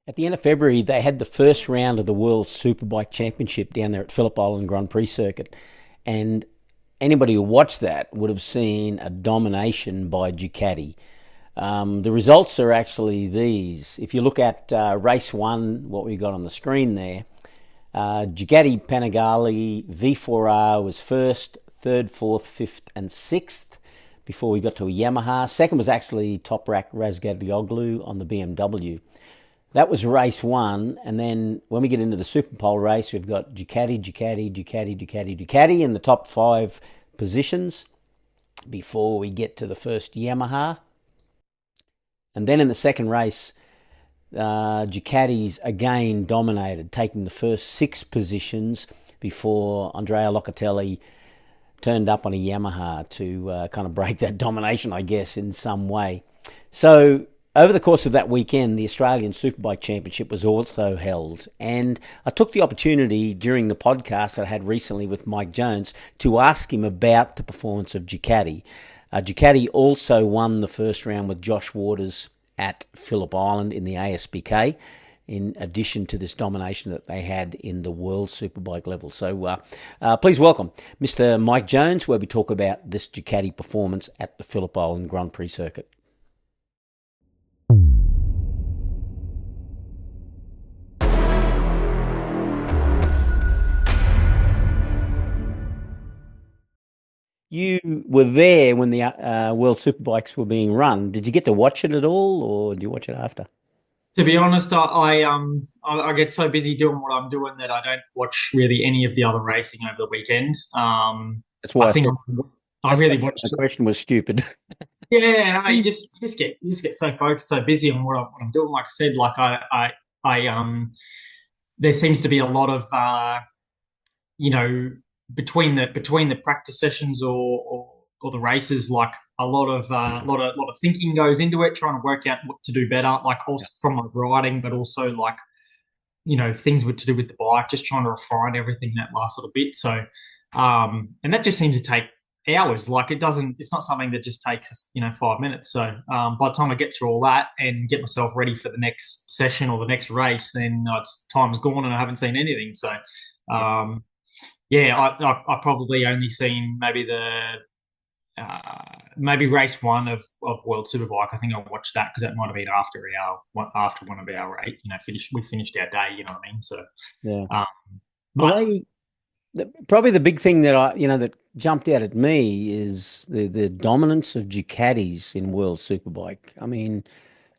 At the end of February, they had the first round of the World Superbike Championship down there at Phillip Island Grand Prix circuit. And anybody who watched that would have seen a domination by Ducati. The results are actually these. If you look at race one, what we got on the screen there, Ducati Panigale V4R was first, third, fourth, fifth, and sixth before we got to a Yamaha. Second was actually Toprak Razgatlioglu on the BMW. That was race one, and then when we get into the Superpole race, we've got Ducati in the top five positions before we get to the first Yamaha. And then in the second race, Ducatis again dominated, taking the first six positions before Andrea Locatelli turned up on a Yamaha to kind of break that domination, I guess, in some way. So over the course of that weekend, the Australian Superbike Championship was also held, and I took the opportunity during the podcast that I had recently with Mike Jones to ask him about the performance of Ducati. Ducati also won the first round with Josh Waters at Phillip Island in the ASBK, in addition to this domination that they had in the World Superbike level. So please welcome Mr. Mike Jones, where we talk about this Ducati performance at the Phillip Island Grand Prix circuit. You were there when the World Superbikes were being run. Did you get to watch it at all, or did you watch it after? To be honest, I get so busy doing what I'm doing that I don't watch really any of the other racing over the weekend. That's I why I think said I that's why I really said watched the it. question was stupid. Yeah, no, you just get so focused, so busy on what I'm doing. Like I said, there seems to be a lot of you know, between the practice sessions or the races, like a lot of thinking goes into it, trying to work out what to do better, like also from my riding, but also like things with to do with the bike, just trying to refine everything that last little bit. So, and that just seems to take hours. Like it's not something that just takes 5 minutes. So, by the time I get through all that and get myself ready for the next session or the next race, then it's time's gone and I haven't seen anything. So, Yeah. um, yeah, I probably only seen maybe race one of World Superbike. I think I watched that because that might have been after one of our eight. We finished our day. You know what I mean? So, Yeah. um, Well, but probably the big thing that that jumped out at me is the dominance of Ducatis in World Superbike. I mean,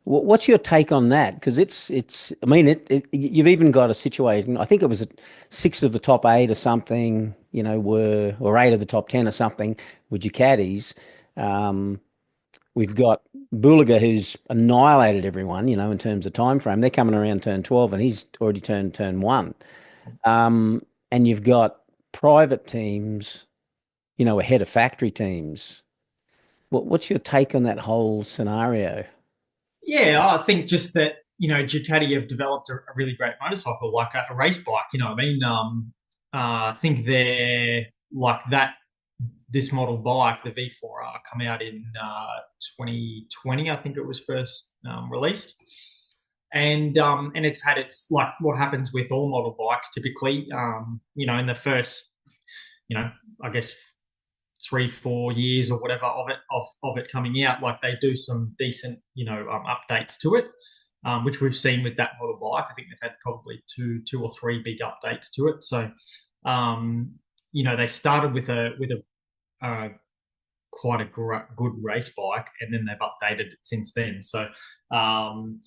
what's your take on that? Because it's. I mean, you've even got a situation. I think it was six of the top eight or something. Or eight of the top 10 or something with Ducatis. Um, we've got Bulega, who's annihilated everyone. In terms of time frame, they're coming around turn 12, and he's already turned turn one. Um, and you've got private teams, ahead of factory teams. What's your take on that whole scenario? yeah, I think just that Ducati have developed a really great motorcycle, like a race bike. You know what I mean? I think they're like that. This model bike, the V4R, come out in 2020. I think it was first released, and it's had its like what happens with all model bikes typically. In the first, I guess 3 4 years or whatever of it coming out, like they do some decent updates to it, which we've seen with that model bike. I think they've had probably two or three big updates to it. So they started with a uh, quite a good race bike, and then they've updated it since then. So um,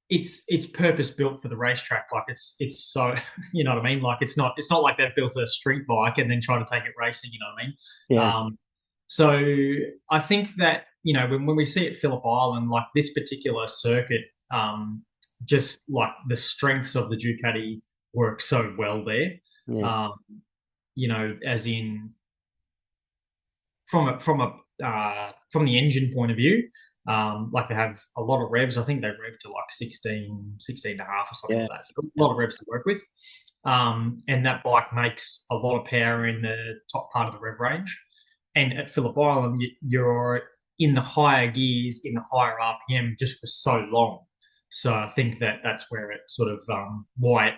it's purpose built for the racetrack. Like it's so you know what I mean. Like it's not like they've built a street bike and then try to take it racing. You know what I mean? Yeah. So I think that when we see at Phillip Island, like this particular circuit, just like the strengths of the Ducati work so well there. Yeah. Um, as in from the engine point of view, like they have a lot of revs. I think they rev to like 16 and a half or something Yeah. like that. So a lot of revs to work with. And that bike makes a lot of power in the top part of the rev range. And at Phillip Island, you're in the higher gears, in the higher RPM just for so long. So I think that's where it sort of why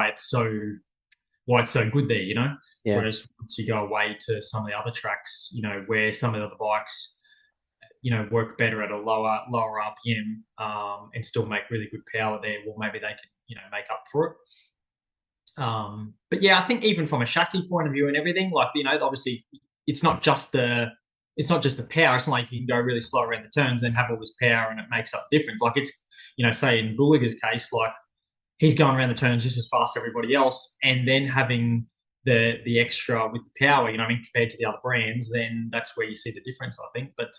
it's so good there, you know. Yeah. Whereas once you go away to some of the other tracks, you know, where some of the other bikes, you know, work better at a lower RPM, and still make really good power there, well, maybe they can, you know, make up for it. But yeah, I think even from a chassis point of view and everything, like, you know, obviously it's not just the it's not just the power. It's not like you can go really slow around the turns and have all this power and it makes up the difference. Like it's, you know, say in Bulega's case, like he's going around the turns just as fast as everybody else, and then having the extra with the power, you know, I mean, compared to the other brands, then that's where you see the difference, I think. But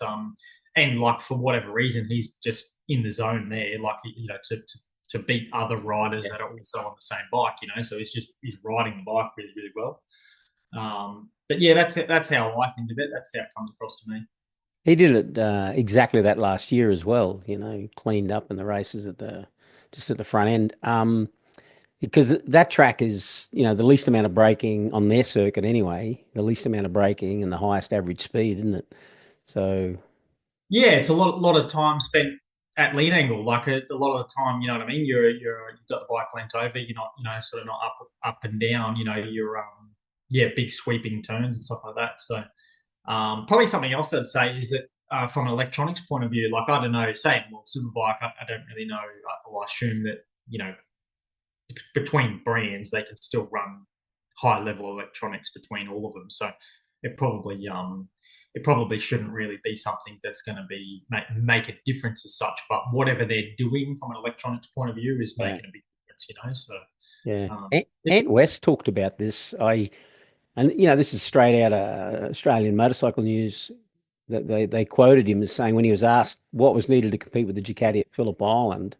and like for whatever reason, he's just in the zone there, like, you know, to beat other riders Yeah. that are also on the same bike, you know. So he's riding the bike really really well. But yeah, that's how I think of it. That's how it comes across to me. He did it exactly that last year as well. You know, he cleaned up in the races at the just at the front end. Because that track is, you know, the least amount of braking on their circuit anyway, the least amount of braking and the highest average speed, isn't it? So, Yeah, it's a lot of time spent at lean angle. Like a lot of the time, you know what I mean. You've got the bike leant over. You're not, you know, sort of not up and down. You know, you're yeah, big sweeping turns and stuff like that. So probably something else I'd say is that from an electronics point of view, like I don't know, saying well, Superbike, I don't really know. I assume that, you know, between brands they can still run high level electronics between all of them. So it probably it probably shouldn't really be something that's going to be make a difference as such. But whatever they're doing from an electronics point of view is yeah, making a big difference, you know. So yeah. Ant it's West talked about this. And you know, this is straight out of Australian motorcycle news. That they quoted him as saying when he was asked what was needed to compete with the Ducati at Phillip Island,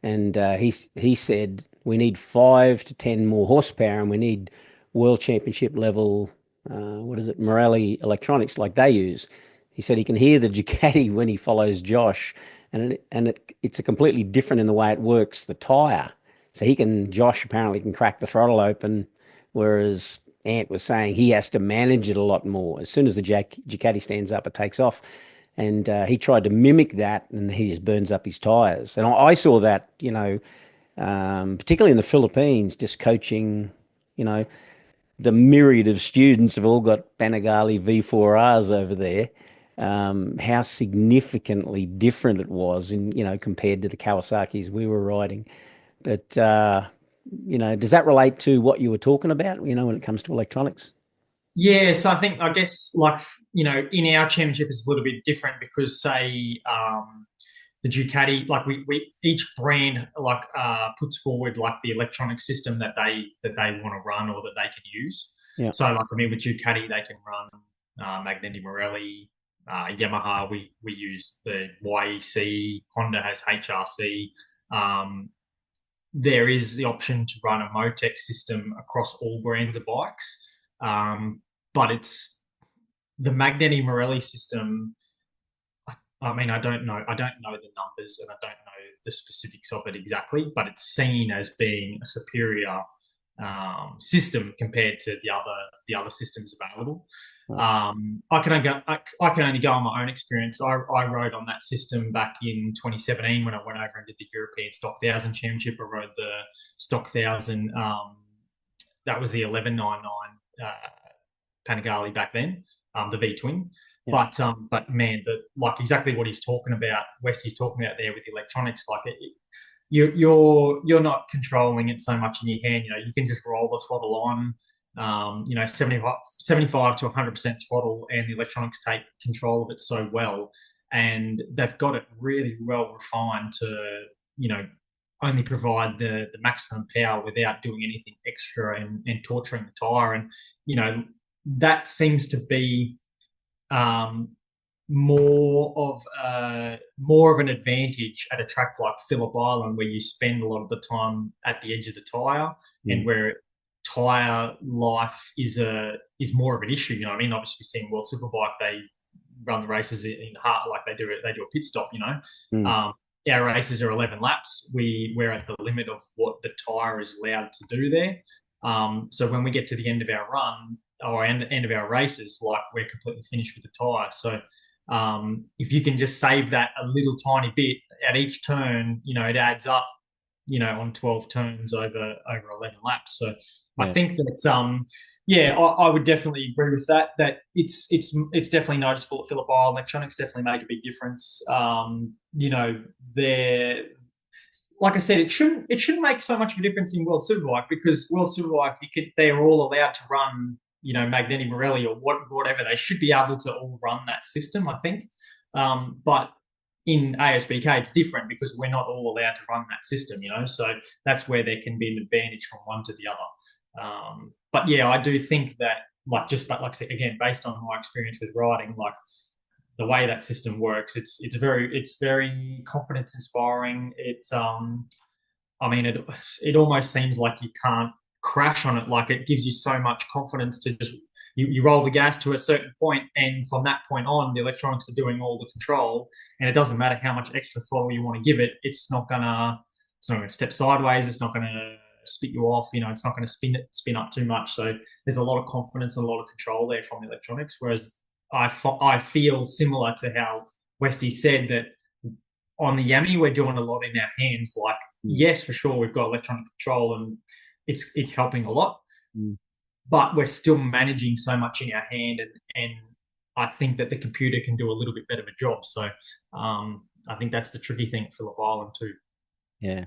and he said we need 5 to 10 more horsepower, and we need world championship level. What is it, Morelli electronics like they use? He said he can hear the Ducati when he follows Josh, it's a completely different in the way it works the tire. So Josh apparently can crack the throttle open, whereas Ant was saying he has to manage it a lot more. As soon as the Ducati stands up, it takes off. And he tried to mimic that, and he just burns up his tires. And I saw that, you know, particularly in the Philippines, just coaching, you know, the myriad of students have all got Panigale V4Rs over there. How significantly different it was in, you know, compared to the Kawasaki's we were riding. But, you know, does that relate to what you were talking about, you know, when it comes to electronics? Yeah, so I guess like, you know, in our championship it's a little bit different because say the Ducati, like we each brand like puts forward like the electronic system that they want to run or that they can use. Yeah. So like I mean with Ducati they can run Magneti Marelli, Yamaha we use the YEC, Honda has HRC. Um, there is the option to run a Motec system across all brands of bikes, but it's the Magneti Marelli system. I mean, I don't know the numbers and I don't know the specifics of it exactly, but it's seen as being a superior system compared to the other systems available. Right. I can only go on my own experience. I rode on that system back in 2017 when I went over and did the European Stock Thousand Championship. I rode the Stock Thousand. That was the 1199 Panigale back then, the V twin. Yeah. But man, like exactly what he's talking about, Westy's talking about there with the electronics, like you're not controlling it so much in your hand. You know, you can just roll the throttle on. You know, 75 to 100% throttle, and the electronics take control of it so well, and they've got it really well refined to, you know, only provide the maximum power without doing anything extra and torturing the tire. And you know, that seems to be um, more of an advantage at a track like Phillip Island, where you spend a lot of the time at the edge of the tire, and Mm. where tire life is more of an issue. You know what I mean? Obviously, we've seen World Superbike, they run the races in heart, like they do a pit stop. You know, Mm. our races are 11 laps. We're at the limit of what the tire is allowed to do there. So when we get to the end of our run or end of our races, like we're completely finished with the tire. So if you can just save that a little tiny bit at each turn, it adds up, on 12 turns over 11 laps. So I Yeah. think that yeah, I would definitely agree with that. That it's definitely noticeable at Phillip Island. Electronics definitely make a big difference. They're like I said, it shouldn't make so much of a difference in World Superbike because World Superbike they're all allowed to run, Magneti Morelli or whatever. They should be able to all run that system, I think. But in ASBK, it's different because we're not all allowed to run that system, So that's where there can be an advantage from one to the other. But yeah, I do think that but like I said again, based on my experience with riding, like the way that system works, it's very confidence inspiring. I mean, it almost seems like you can't crash on it. Like it gives you so much confidence to just you roll the gas to a certain point, and from that point on, the electronics are doing all the control, and it doesn't matter how much extra throttle you want to give it. It's not gonna step sideways. It's not gonna spit you off. It's not gonna spin up too much. So there's a lot of confidence and a lot of control there from the electronics. Whereas I feel similar to how Westy said that on the Yami, we're doing a lot in our hands. Like, Mm. yes, for sure, we've got electronic control and it's helping a lot, Mm. but we're still managing so much in our hand, and I think that the computer can do a little bit better of a job. So I think that's the tricky thing at Phillip Island too. Yeah.